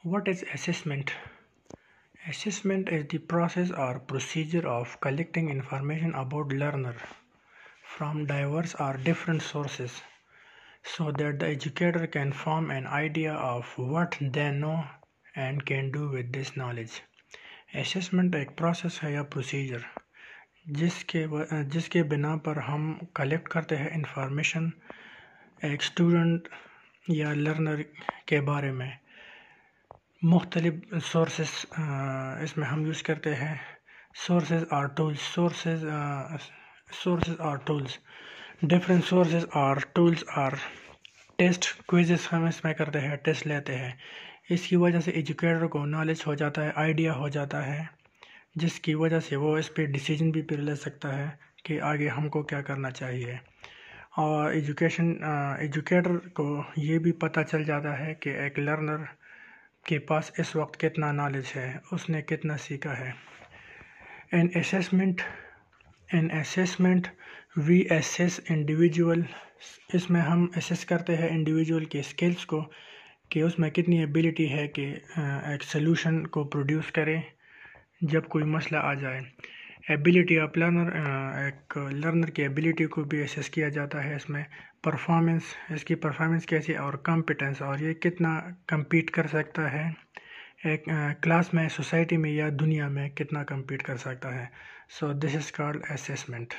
What is assessment? Assessment is the process or procedure of collecting information about learner from diverse or different sources so that the educator can form an idea of what they know and can do with this knowledge. Assessment एक process है या procedure जिसके बिना पर हम collect करते हैं information एक student या learner के बारे में मुख्तलिफ sources इसमें हम यूज़ करते हैं sources or tools different sources or tools or test quizzes हम इसमें करते हैं टेस्ट लेते हैं इसकी वजह से एजुकेटर को नॉलेज हो जाता है आइडिया हो जाता है जिसकी वजह से वो इस पे डिसीजन भी फिर ले सकता है कि आगे हमको क्या करना चाहिए और एजुकेटर को ये भी पता चल जाता है कि एक लर्नर के पास इस वक्त कितना नॉलेज है उसने कितना सीखा है an assessment we assess individual इसमें हम एसेस करते हैं इंडिविजुअल के स्किल्स को कि उसमें कितनी एबिलिटी है कि एक सलूशन को प्रोड्यूस करे जब कोई मसला आ जाए एबिलिटी ऑफ लर्नर एक लर्नर की एबिलिटी को भी एसेस किया जाता है इसमें परफॉर्मेंस इसकी परफॉर्मेंस कैसी और कॉम्पिटेंस और ये कितना compete कर सकता है एक क्लास में सोसाइटी में या दुनिया में कितना compete कर सकता है so this is called assessment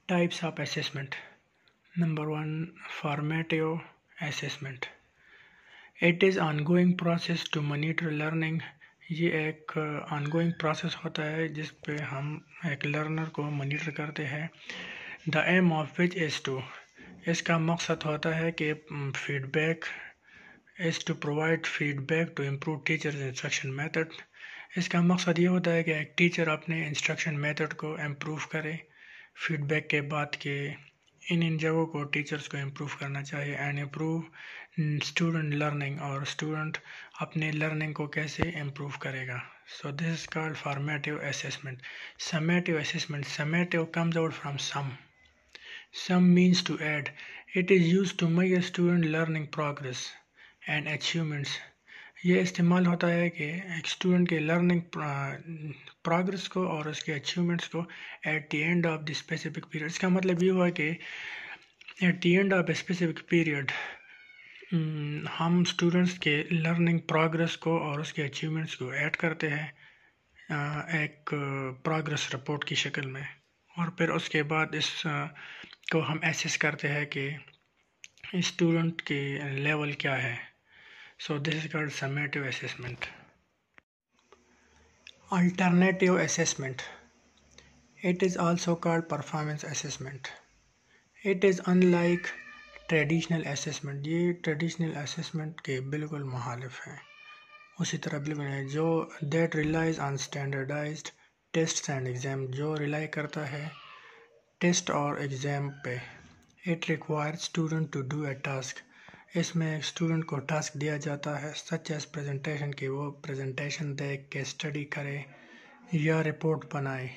Types of assessment. Number 1, formative assessment. It is ongoing process to monitor learning. ये एक ongoing process होता है जिस पे हम एक learner को monitor करते हैं The aim of which is to इसका मकसद होता है कि feedback is to provide feedback to improve teacher's instruction method. इसका मकसद ये होता है कि एक टीचर अपने instruction method को improve करे फीडबैक के बाद के इन जगहों को टीचर्स को इम्प्रूव करना चाहिए एंड इम्प्रूव स्टूडेंट लर्निंग और स्टूडेंट अपने लर्निंग को कैसे इम्प्रूव करेगा so this is called formative assessment summative assessment summative comes out from some means to add it is used to measure student learning progress and achievements ये इस्तेमाल होता है कि एक स्टूडेंट के लर्निंग प्रोग्रेस को और उसके अचीवमेंट्स को at the end of the specific period इसका मतलब ये हुआ कि at the end of a specific period हम स्टूडेंट्स के लर्निंग प्रोग्रेस को और उसके अचीवमेंट्स को ऐड करते हैं एक प्रोग्रेस रिपोर्ट की शक्ल में और फिर उसके बाद इस को हम एसेस करते हैं कि स्टूडेंट के लेवल क्या है So this is called summative assessment. Alternative assessment. It is also called performance assessment. It is unlike traditional assessment. ये traditional assessment के बिल्कुल मुखालिफ है उसी तरह बिल्कुल है जो that relies on standardized tests and exam जो rely करता है टेस्ट और एग्ज़ाम पे It requires student to do a task. इसमें एक स्टूडेंट को टास्क दिया जाता है सच एज प्रेजेंटेशन की वो प्रेजेंटेशन देख के स्टडी करे या रिपोर्ट बनाए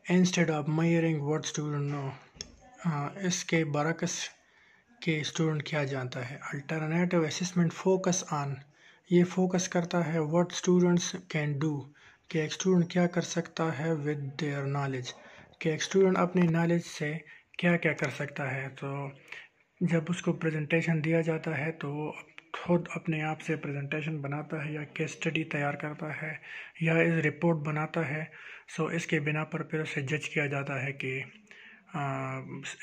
instead of measuring what student know इसके बरक्स के स्टूडेंट क्या जानता है अल्टरनेटिव असेसमेंट फोकस ऑन ये फोकस करता है व्हाट स्टूडेंट्स कैन डू कि एक स्टूडेंट क्या कर सकता है विद देयर नॉलेज कि एक स्टूडेंट अपनी नॉलेज से क्या क्या कर सकता है तो जब उसको प्रेजेंटेशन दिया जाता है तो वो खुद अपने आप से प्रेजेंटेशन बनाता है या केस स्टडी तैयार करता है या इस रिपोर्ट बनाता है सो इसके बिना पर फिर उसे जज किया जाता है कि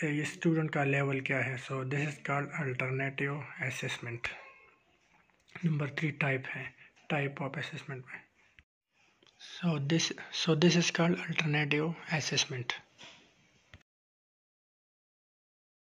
ये स्टूडेंट का लेवल क्या है so this is called alternative assessment number 3 type है टाइप ऑफ असेसमेंट में so this is called alternative assessment